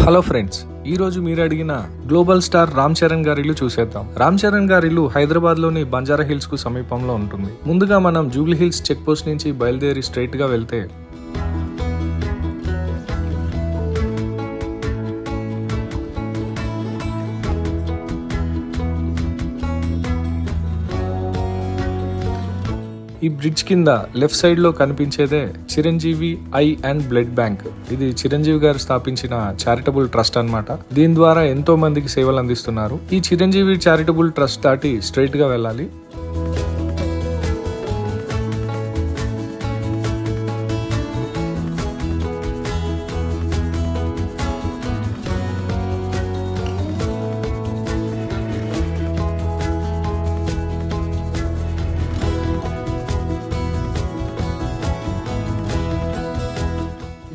Hello friends, ఈ రోజు మీరు అడిగిన గ్లోబల్ స్టార్ రామ్ చరణ్ గారి ఇల్లు చూసేద్దాం. రామ్ చరణ్ గారి ఇల్లు హైదరాబాద్ లోని బంజారా హిల్స్ కు సమీపంలో ఉంటుంది. ముందుగా మనం జూబ్లీ హిల్స్ చెక్ పోస్ట్ నుంచి బయలుదేరి స్ట్రైట్ గా వెళ్తే ఈ బ్రిడ్జ్ కింద లెఫ్ట్ సైడ్ లో కనిపించేదే Chiranjeevi eye and blood bank. ఇది చిరంజీవి గారు స్థాపించిన చారిటబుల్ ట్రస్ట్ అన్నమాట. దీని ద్వారా ఎంతో మందికి సేవలు అందిస్తున్నారు. ఈ చిరంజీవి చారిటబుల్ ట్రస్ట్ దాటి స్ట్రైట్ గా వెళ్ళాలి.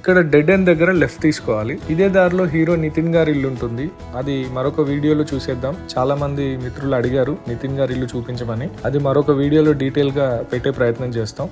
ఇక్కడ డెడ్ ఎండ్ దగ్గర లెఫ్ట్ తీసుకోవాలి. ఇదే దారిలో హీరో నితిన్ గారి ఇల్లు ఉంటుంది. అది మరొక వీడియోలో చూసేద్దాం. చాలా మంది మిత్రులు అడిగారు నితిన్ గారి ఇల్లు చూపించమని. అది మరొక వీడియోలో డీటెయిల్ గా పెట్టే ప్రయత్నం చేస్తాం.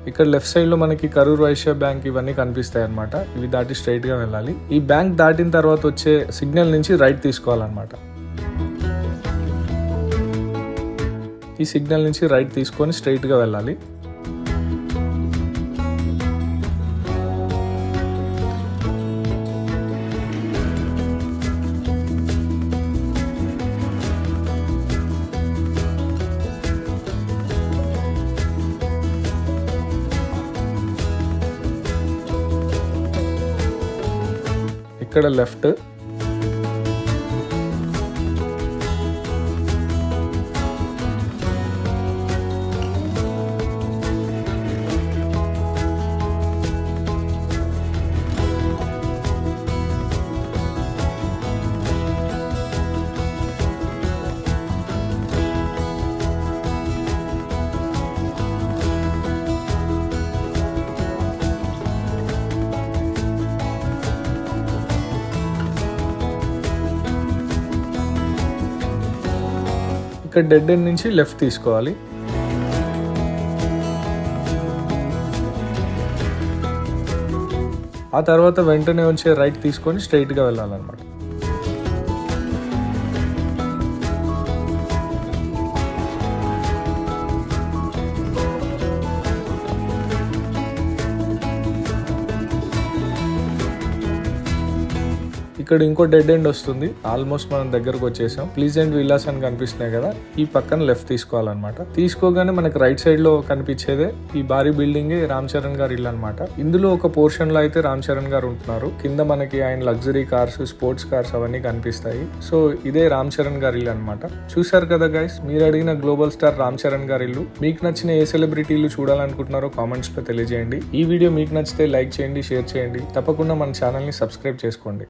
ఇక్కడ లెఫ్ట్ సైడ్ లో మనకి కరూర్ వైశ్య బ్యాంక్ ఇవన్నీ కనిపిస్తాయి అన్నమాట. ఇవి దాటి స్ట్రైట్ గా వెళ్ళాలి. ఈ బ్యాంక్ దాటిన తర్వాత వచ్చే సిగ్నల్ నుంచి రైట్ తీసుకోవాలన్నమాట. ఈ సిగ్నల్ నుంచి రైట్ తీసుకొని స్ట్రైట్ గా వెళ్ళాలి. ఇక్కడ లెఫ్ట్, ఇక్కడ డెడ్ ఎండ్ నుంచి లెఫ్ట్ తీసుకోవాలి. ఆ తర్వాత వెంటనే వచ్చే రైట్ తీసుకొని స్ట్రైట్ గా వెళ్ళాలన్నమాట. ఇక్కడ ఇంకో డెడ్ ఎండ్ వస్తుంది. ఆల్మోస్ట్ మనం దగ్గరకు వచ్చేసాం. ప్లీజెంట్ విల్లాస్ అని కనిపిస్తున్నాయి కదా, ఈ పక్కన లెఫ్ట్ తీసుకోవాలన్నమాట. తీసుకోగానే మనకి రైట్ సైడ్ లో కనిపించేదే ఈ భారీ బిల్డింగ్ రామ్ చరణ్ గారి ఇల్లు అనమాట. ఇందులో ఒక పోర్షన్ లో అయితే రామ్ చరణ్ గారు ఉంటున్నారు. కింద మనకి ఆయన లగ్జరీ కార్స్, స్పోర్ట్స్ కార్స్ అవన్నీ కనిపిస్తాయి. సో ఇదే రామ్ చరణ్ గారి ఇల్లు అనమాట. చూసారు కదా గైస్, మీరు అడిగిన గ్లోబల్ స్టార్ రామ్ చరణ్ గారి ఇల్లు. మీకు నచ్చిన ఏ సెలబ్రిటీలు చూడాలనుకుంటున్నారో కామెంట్స్ లో తెలియజేయండి. ఈ వీడియో మీకు నచ్చితే లైక్ చేయండి, షేర్ చేయండి. తప్పకుండా మన ఛానల్ ని సబ్స్క్రైబ్ చేసుకోండి.